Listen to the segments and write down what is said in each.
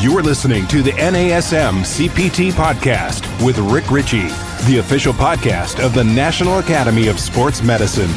You're listening to the NASM-CPT Podcast with Rick Ritchie, the official podcast of the National Academy of Sports Medicine.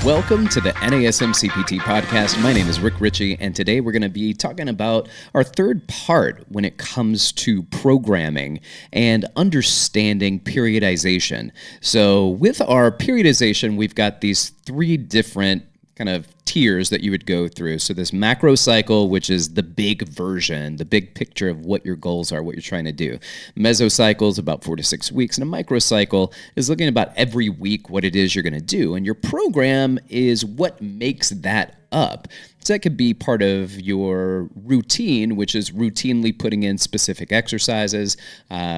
Welcome to the NASM-CPT Podcast. My name is Rick Ritchie, and today we're going to be talking about our third part when it comes to programming and understanding periodization. So with our periodization, we've got these three different kind of tiers that you would go through. So this macro cycle, which is the big version, the big picture of what your goals are, what you're trying to do. Mesocycle is about 4 to 6 weeks, and a microcycle is looking about every week what it is you're going to do. And your program is what makes that up. So that could be part of your routine, which is routinely putting in specific exercises.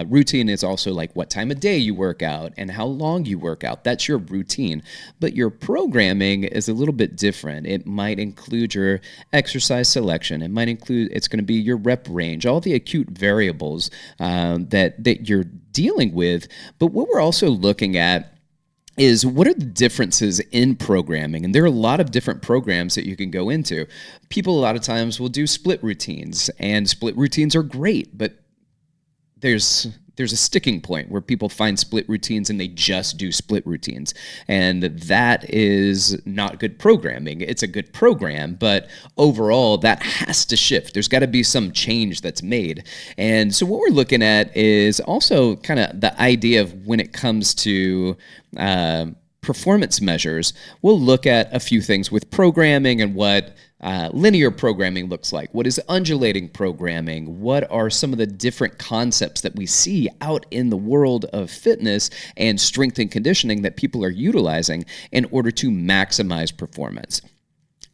Routine is also like what time of day you work out and how long you work out. That's your routine. But your programming is a little bit different. It might include your exercise selection. It's going to be your rep range, all the acute variables that you're dealing with. But what we're also looking at is what are the differences in programming? And there are a lot of different programs that you can go into. People a lot of times will do split routines, and split routines are great, but there's a sticking point where people find split routines and they just do split routines. And that is not good programming. It's a good program, but overall that has to shift. There's got to be some change that's made. And so what we're looking at is also kind of the idea of when it comes to performance measures, we'll look at a few things with programming and what linear programming looks like. What is undulating programming? What are some of the different concepts that we see out in the world of fitness and strength and conditioning that people are utilizing in order to maximize performance?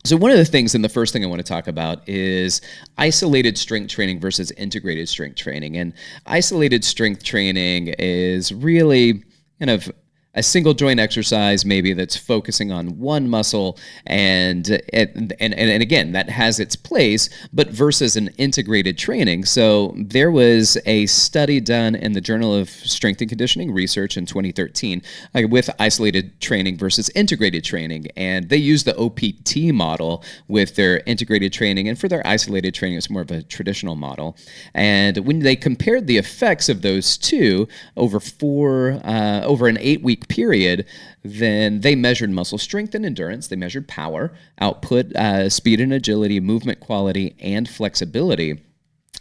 So one of the things, and the first thing I want to talk about, is isolated strength training versus integrated strength training. And isolated strength training is really kind of a single joint exercise maybe that's focusing on one muscle and again, that has its place, but versus an integrated training. So there was a study done in the Journal of Strength and Conditioning Research in 2013 with isolated training versus integrated training. And they used the OPT model with their integrated training, and for their isolated training, it's more of a traditional model. And when they compared the effects of those two over an 8-week period, then they measured muscle strength and endurance. They measured power, output, speed and agility, movement quality, and flexibility.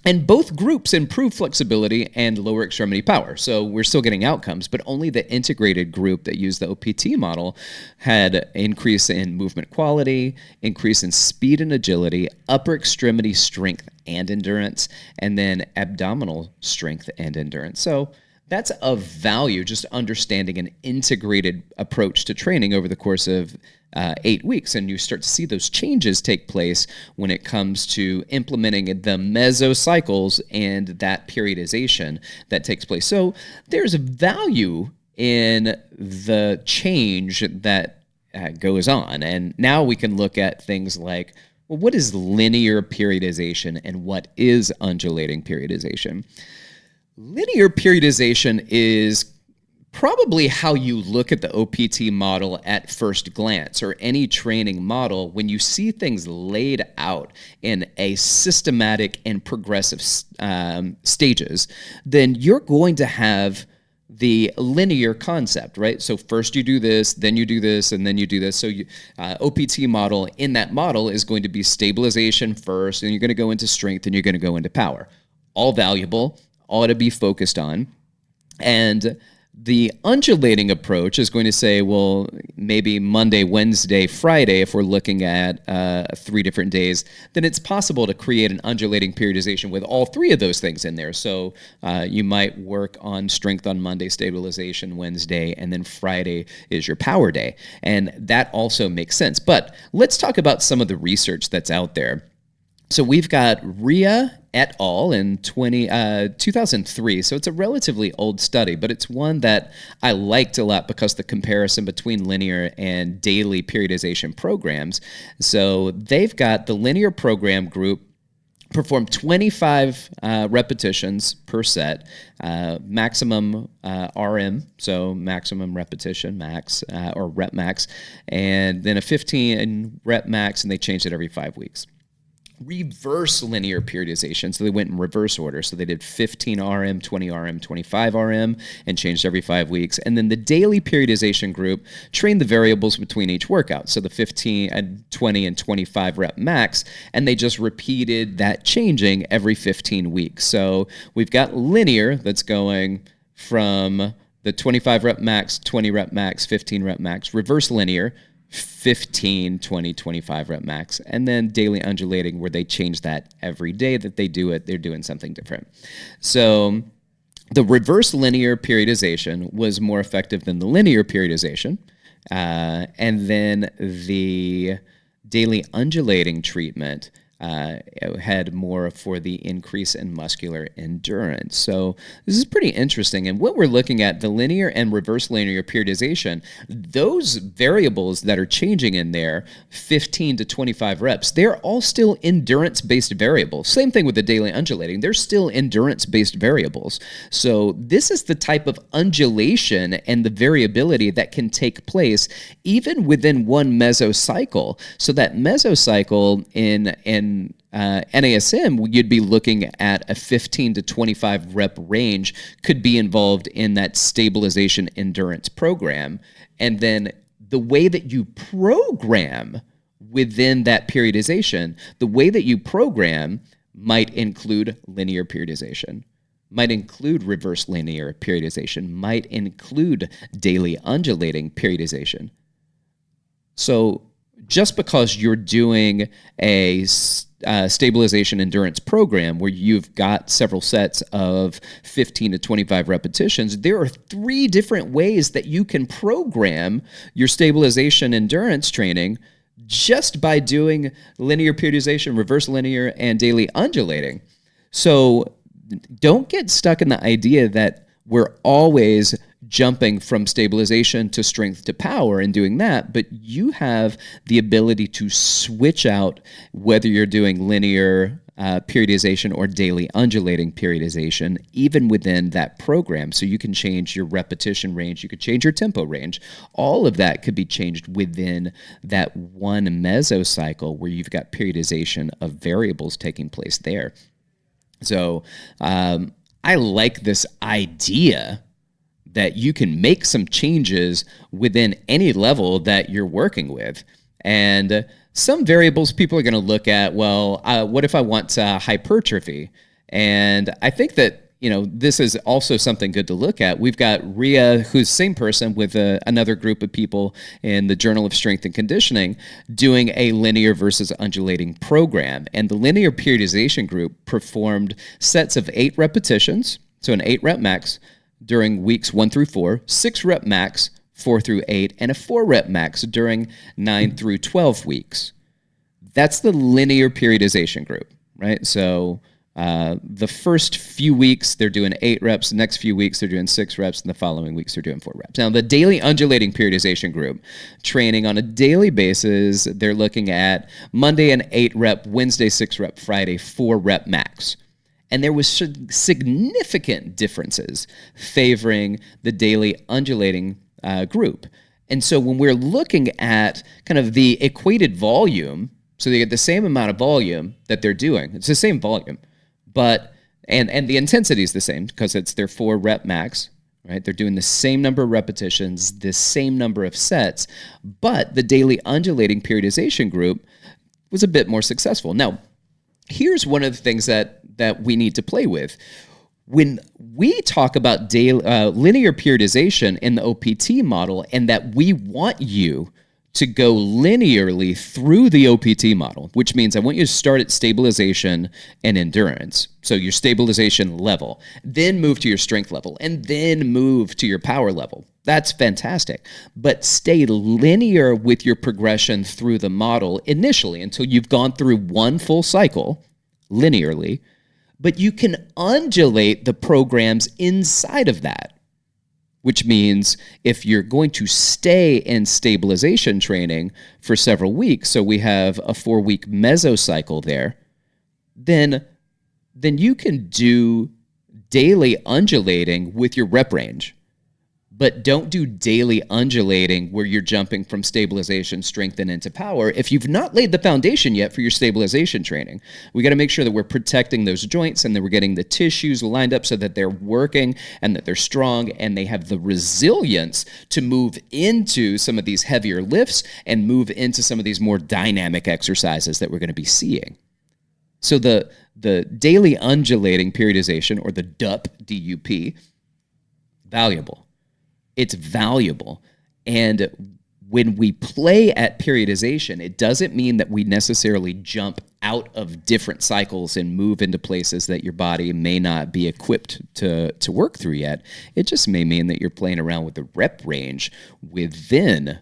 And both groups improved flexibility and lower extremity power. So we're still getting outcomes, but only the integrated group that used the OPT model had increase in movement quality, increase in speed and agility, upper extremity strength and endurance, and then abdominal strength and endurance. So that's of value, just understanding an integrated approach to training over the course of 8 weeks. And you start to see those changes take place when it comes to implementing the mesocycles and that periodization that takes place. So there's value in the change that goes on. And now we can look at things like, well, what is linear periodization and what is undulating periodization? Linear periodization is probably how you look at the OPT model at first glance, or any training model. When you see things laid out in a systematic and progressive stages, then you're going to have the linear concept, right? So first you do this, then you do this, and then you do this. So OPT model, in that model, is going to be stabilization first, and you're going to go into strength, and you're going to go into power. All valuable, all to be focused on. And the undulating approach is going to say, well, maybe Monday, Wednesday, Friday, if we're looking at 3 different days, then it's possible to create an undulating periodization with all 3 of those things in there. So you might work on strength on Monday, stabilization Wednesday, and then Friday is your power day. And that also makes sense. But let's talk about some of the research that's out there. So we've got Rhea et al. In 2003. So it's a relatively old study, but it's one that I liked a lot because the comparison between linear and daily periodization programs. So they've got the linear program group perform 25 repetitions per set, maximum RM, so maximum repetition max, or rep max, and then a 15 rep max, and they change it every 5 weeks. reverse linear periodization. So they went in reverse order. So they did 15 RM, 20 RM, 25 RM, and changed every 5 weeks. And then the daily periodization group trained the variables between each workout. So the 15 and 20 and 25 rep max, and they just repeated that changing every 15 weeks. So we've got linear that's going from the 25 rep max, 20 rep max, 15 rep max, reverse linear, 15, 20, 25 rep max, and then daily undulating, where they change that every day that they do it, they're doing something different. So the reverse linear periodization was more effective than the linear periodization. And then the daily undulating treatment had more for the increase in muscular endurance. So this is pretty interesting. And what we're looking at, the linear and reverse linear periodization, those variables that are changing in there, 15 to 25 reps, they're all still endurance-based variables. Same thing with the daily undulating. They're still endurance-based variables. So this is the type of undulation and the variability that can take place even within one mesocycle. So that mesocycle in NASM, you'd be looking at a 15 to 25 rep range could be involved in that stabilization endurance program. And then the way that you program within that periodization, the way that you program might include linear periodization, might include reverse linear periodization, might include daily undulating periodization. So just because you're doing a stabilization endurance program where you've got several sets of 15 to 25 repetitions, there are 3 different ways that you can program your stabilization endurance training just by doing linear periodization, reverse linear, and daily undulating. So don't get stuck in the idea that we're always jumping from stabilization to strength to power and doing that, but you have the ability to switch out whether you're doing linear periodization or daily undulating periodization, even within that program. So you can change your repetition range, you could change your tempo range. All of that could be changed within that one mesocycle where you've got periodization of variables taking place there. So I like this idea that you can make some changes within any level that you're working with. And some variables people are going to look at, well, what if I want hypertrophy? And I think that, this is also something good to look at. We've got Rhea, who's the same person with another group of people in the Journal of Strength and Conditioning, doing a linear versus undulating program. And the linear periodization group performed sets of 8 repetitions, so an 8 rep max, during weeks 1 through 4, 6 rep max, 4 through 8, and a 4 rep max during 9 through 12 weeks. That's the linear periodization group, right? So the first few weeks, they're doing 8 reps. The next few weeks, they're doing 6 reps. And the following weeks, they're doing 4 reps. Now, the daily undulating periodization group, training on a daily basis, they're looking at Monday an 8 rep, Wednesday 6 rep, Friday 4 rep max. And there was significant differences favoring the daily undulating group. And so when we're looking at kind of the equated volume, so they get the same amount of volume that they're doing. It's the same volume, but and the intensity is the same because it's their 4 rep max, right? They're doing the same number of repetitions, the same number of sets, but the daily undulating periodization group was a bit more successful. Now, here's one of the things that we need to play with. When we talk about linear periodization in the OPT model and that we want you to go linearly through the OPT model, which means I want you to start at stabilization and endurance. So your stabilization level, then move to your strength level, and then move to your power level. That's fantastic. But stay linear with your progression through the model initially until you've gone through one full cycle linearly, but you can undulate the programs inside of that, which means if you're going to stay in stabilization training for several weeks, so we have a 4-week mesocycle there, then you can do daily undulating with your rep range. But don't do daily undulating where you're jumping from stabilization, strength, and into power if you've not laid the foundation yet for your stabilization training. We got to make sure that we're protecting those joints and that we're getting the tissues lined up so that they're working and that they're strong and they have the resilience to move into some of these heavier lifts and move into some of these more dynamic exercises that we're going to be seeing. So the daily undulating periodization, or the DUP, valuable. It's valuable. And when we play at periodization, it doesn't mean that we necessarily jump out of different cycles and move into places that your body may not be equipped to work through yet. It just may mean that you're playing around with the rep range within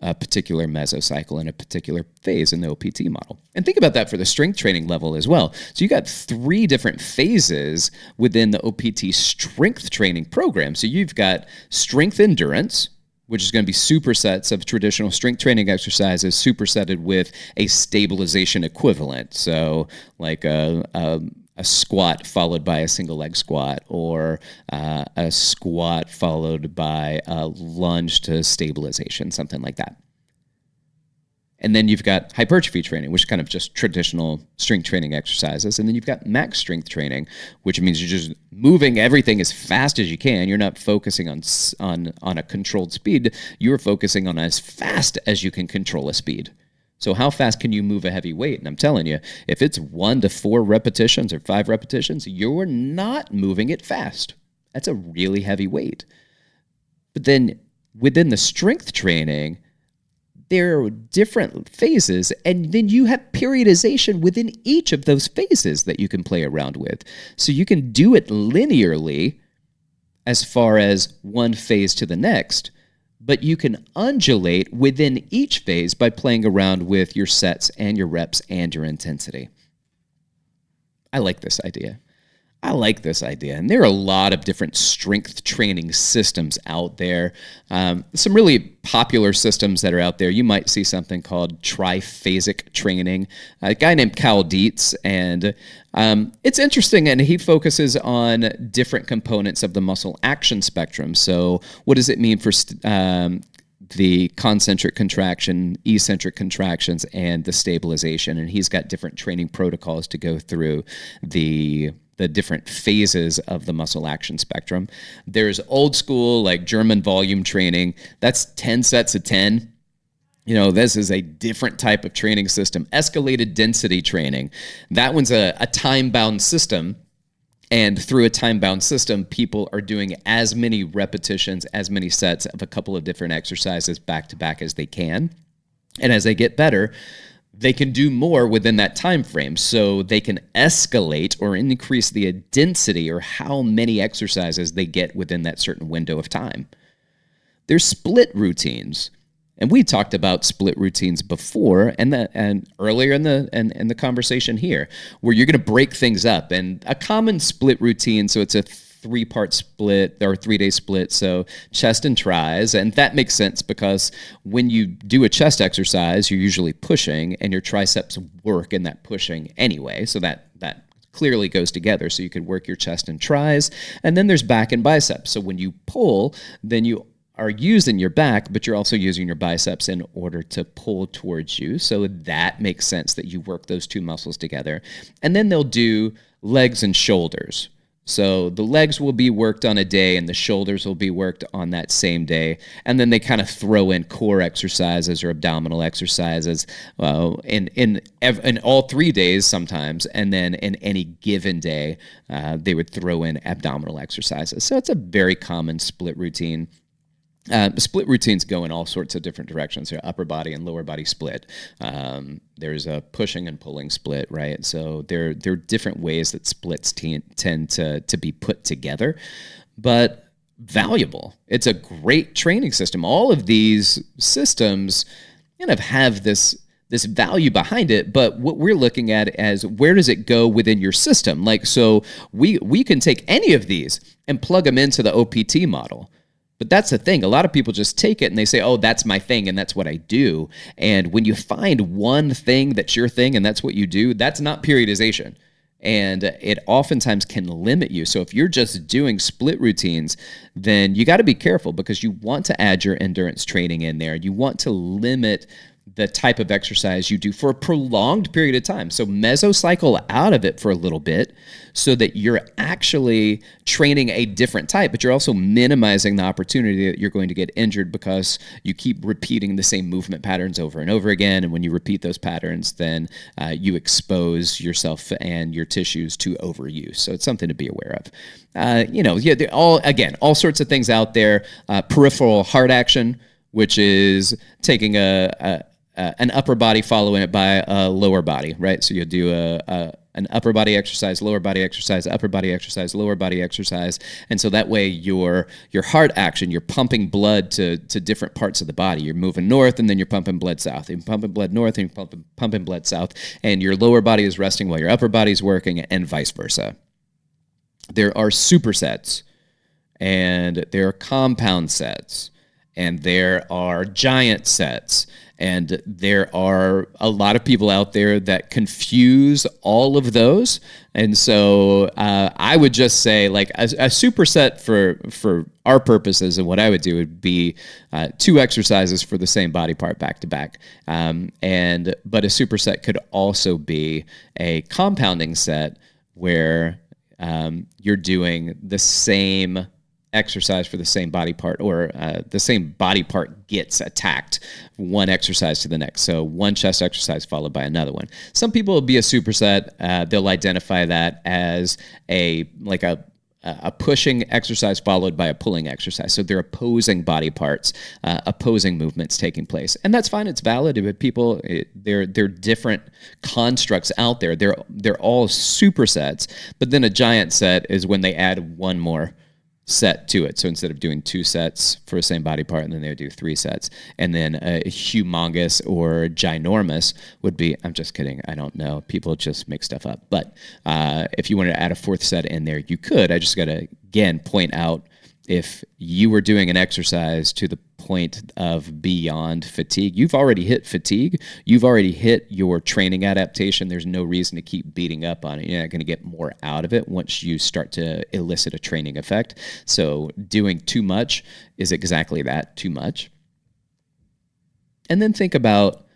a particular mesocycle in a particular phase in the OPT model. And think about that for the strength training level as well. So you got 3 different phases within the OPT strength training program. So you've got strength endurance, which is going to be supersets of traditional strength training exercises supersetted with a stabilization equivalent. So like a squat followed by a single leg squat, or a squat followed by a lunge to stabilization, something like that. And then you've got hypertrophy training, which is kind of just traditional strength training exercises. And then you've got max strength training, which means you're just moving everything as fast as you can. You're not focusing on a controlled speed. You're focusing on as fast as you can control a speed. So how fast can you move a heavy weight? And I'm telling you, if it's 1 to 4 repetitions or 5 repetitions, you're not moving it fast. That's a really heavy weight. But then within the strength training, there are different phases, and then you have periodization within each of those phases that you can play around with. So you can do it linearly as far as one phase to the next, but you can undulate within each phase by playing around with your sets and your reps and your intensity. I like this idea. And there are a lot of different strength training systems out there. Some really popular systems that are out there. You might see something called triphasic training. A guy named Cal Dietz, and it's interesting, and he focuses on different components of the muscle action spectrum. So what does it mean for the concentric contraction, eccentric contractions, and the stabilization? And he's got different training protocols to go through the different phases of the muscle action spectrum. There's old school, like German volume training. That's 10 sets of 10. You know, this is a different type of training system. Escalated density training. That one's a time-bound system. And through a time-bound system, people are doing as many repetitions, as many sets of a couple of different exercises back-to-back as they can. And as they get better, they can do more within that time frame. So they can escalate or increase the density or how many exercises they get within that certain window of time. There's split routines. And we talked about split routines before and earlier in the conversation here, where you're going to break things up. And a common split routine, so it's a 3-part split or 3-day split, so chest and tries. And that makes sense because when you do a chest exercise, you're usually pushing and your triceps work in that pushing anyway. So that clearly goes together. So you could work your chest and tries. And then there's back and biceps. So when you pull, then you are using your back, but you're also using your biceps in order to pull towards you. So that makes sense that you work those 2 muscles together. And then they'll do legs and shoulders. So the legs will be worked on a day and the shoulders will be worked on that same day. And then they kind of throw in core exercises or abdominal exercises in all 3 days sometimes. And then in any given day, they would throw in abdominal exercises. So it's a very common split routine. Split routines go in all sorts of different directions. There are upper body and lower body split. There's a pushing and pulling split, right? So there are different ways that splits tend to be put together, but valuable. It's a great training system. All of these systems kind of have this value behind it, but what we're looking at as where does it go within your system? Like, so we can take any of these and plug them into the OPT model. But that's the thing. A lot of people just take it and they say, oh, that's my thing and that's what I do. And when you find one thing that's your thing and that's what you do, that's not periodization. And it oftentimes can limit you. So if you're just doing split routines, then you got to be careful because you want to add your endurance training in there. You want to limit the type of exercise you do for a prolonged period of time. So mesocycle out of it for a little bit so that you're actually training a different type, but you're also minimizing the opportunity that you're going to get injured because you keep repeating the same movement patterns over and over again. And when you repeat those patterns, then you expose yourself and your tissues to overuse. So it's something to be aware of. All sorts of things out there. Peripheral heart action, which is taking an upper body, following it by a lower body, right? So you'll do an upper body exercise, lower body exercise, upper body exercise, lower body exercise. And so that way your heart action, you're pumping blood to different parts of the body. You're moving north and then you're pumping blood south. You're pumping blood north and you're pumping blood south. And your lower body is resting while your upper body is working and vice versa. There are supersets and there are compound sets and there are giant sets. And there are a lot of people out there that confuse all of those. And so I would just say like a superset for our purposes and what I would do would be 2 exercises for the same body part back to back. But a superset could also be a compounding set where you're doing the same exercise for the same body part, or the same body part gets attacked one exercise to the next. So one chest exercise followed by another one. Some people will be a superset. They'll identify that as a pushing exercise followed by a pulling exercise. So they're opposing body parts, opposing movements taking place. And that's fine. It's valid. But people, they're different constructs out there. They're all supersets. But then a giant set is when they add one more set to it. So instead of doing 2 sets for the same body part, and then they would do 3 sets. And then a humongous or ginormous would be, I'm just kidding, I don't know. People just make stuff up. But if you wanted to add a 4th set in there, you could. I just got to, again, point out if you were doing an exercise to the point of beyond fatigue, you've already hit fatigue. You've already hit your training adaptation. There's no reason to keep beating up on it. You're not going to get more out of it once you start to elicit a training effect. So doing too much is exactly that, too much. And then think about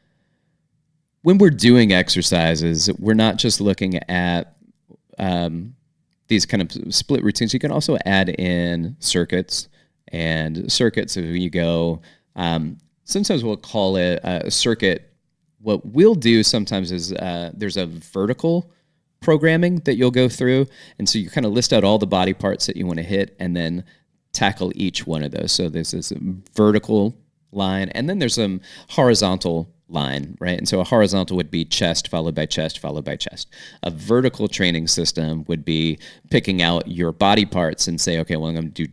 when we're doing exercises, we're not just looking at these kind of split routines. You can also add in circuits. And circuits, if you go, sometimes we'll call it a circuit. What we'll do sometimes is there's a vertical programming that you'll go through. And so you kind of list out all the body parts that you want to hit and then tackle each one of those. So there's this vertical line, and then there's some horizontal line, right? And so a horizontal would be chest followed by chest followed by chest. A vertical training system would be picking out your body parts and say, okay, well, I'm going to do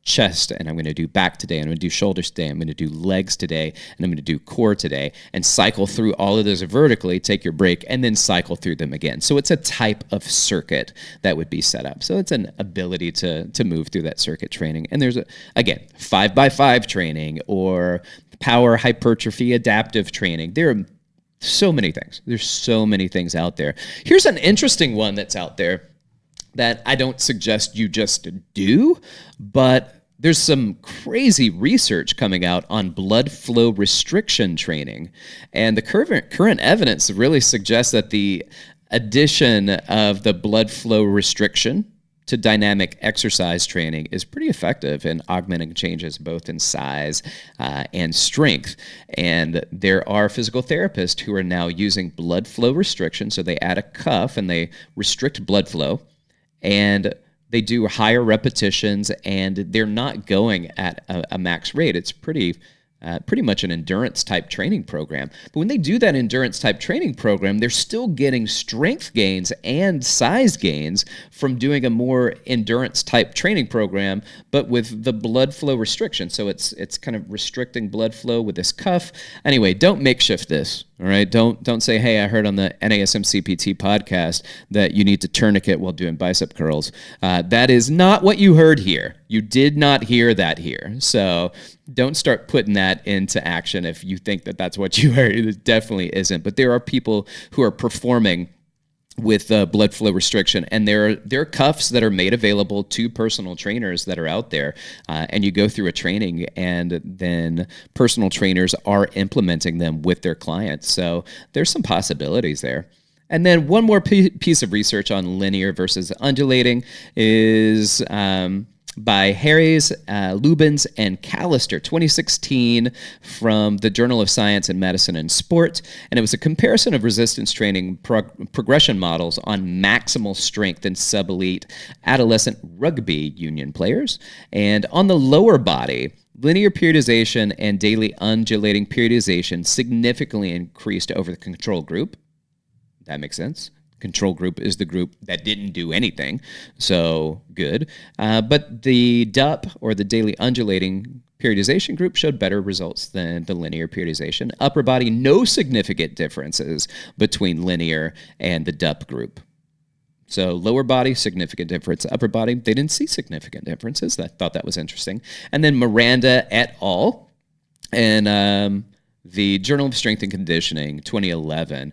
chest, and I'm going to do back today, and I'm going to do shoulders today, I'm going to do legs today, and I'm going to do core today, and cycle through all of those vertically, take your break, and then cycle through them again. So it's a type of circuit that would be set up. So it's an ability to move through that circuit training. And there's, again, 5x5 training or power hypertrophy adaptive training. There are so many things. There's so many things out there. Here's an interesting one that's out there that I don't suggest you just do, but there's some crazy research coming out on blood flow restriction training. And the current evidence really suggests that the addition of the blood flow restriction to dynamic exercise training is pretty effective in augmenting changes both in size and strength. And there are physical therapists who are now using blood flow restriction. So they add a cuff and they restrict blood flow, and they do higher repetitions, and they're not going at a max rate. It's pretty much an endurance type training program. But when they do that endurance type training program, they're still getting strength gains and size gains from doing a more endurance type training program, but with the blood flow restriction. So it's kind of restricting blood flow with this cuff. Anyway, don't makeshift this. All right. Don't say, hey, I heard on the NASM-CPT podcast that you need to tourniquet while doing bicep curls. That is not what you heard here. You did not hear that here. So don't start putting that into action if you think that that's what you heard. It definitely isn't. But there are people who are performing with blood flow restriction. And there are cuffs that are made available to personal trainers that are out there. And you go through a training, and then personal trainers are implementing them with their clients. So there's some possibilities there. And then one more piece of research on linear versus undulating is by Harries, Lubens, and Callister, 2016, from the Journal of Science in Medicine and Sport. And it was a comparison of resistance training progression models on maximal strength in sub-elite adolescent rugby union players. And on the lower body, linear periodization and daily undulating periodization significantly increased over the control group. That makes sense. Control group is the group that didn't do anything, so good. But the DUP, or the daily undulating periodization group, showed better results than the linear periodization. Upper body, no significant differences between linear and the DUP group. So lower body, significant difference. Upper body, they didn't see significant differences. I thought that was interesting. And then Miranda et al. And the Journal of Strength and Conditioning, 2011,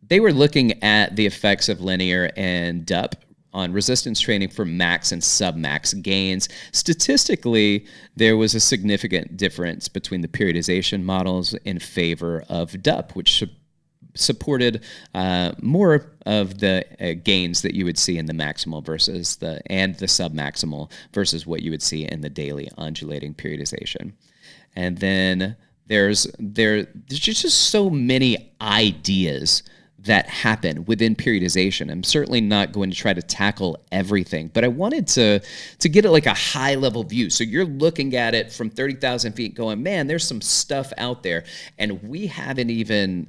they were looking at the effects of linear and DUP on resistance training for max and sub-max gains. Statistically, there was a significant difference between the periodization models in favor of DUP, which supported more of the gains that you would see in the maximal versus the sub-maximal versus what you would see in the daily undulating periodization. And then there's just so many ideas that happen within periodization. I'm certainly not going to try to tackle everything, but I wanted to get it like a high level view. So you're looking at it from 30,000 feet going, man, there's some stuff out there, and we haven't even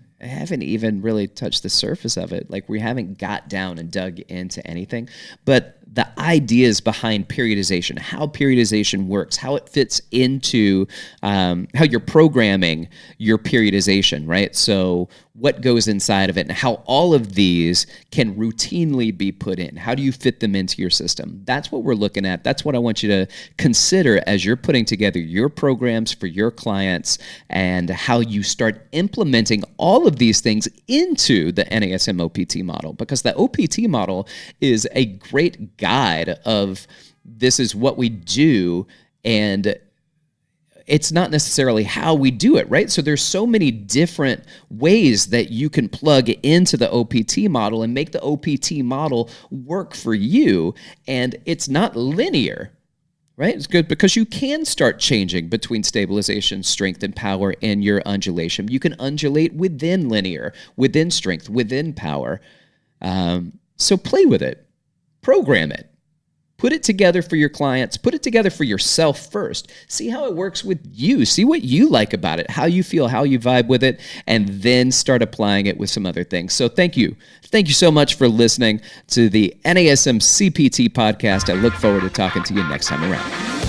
really touched the surface of it. Like, we haven't got down and dug into anything. But the ideas behind periodization, how periodization works, how it fits into how you're programming your periodization, right? So what goes inside of it, and how all of these can routinely be put in. How do you fit them into your system? That's what we're looking at. That's what I want you to consider as you're putting together your programs for your clients, and how you start implementing all of these things into the NASM-OPT model, because the OPT model is a great guide of this is what we do, and it's not necessarily how we do it, right? So there's so many different ways that you can plug into the OPT model and make the OPT model work for you, and it's not linear. Right? It's good because you can start changing between stabilization, strength, and power in your undulation. You can undulate within linear, within strength, within power. So play with it. Program it. Put it together for your clients. Put it together for yourself first. See how it works with you. See what you like about it, how you feel, how you vibe with it, and then start applying it with some other things. So thank you. Thank you so much for listening to the NASM-CPT podcast. I look forward to talking to you next time around.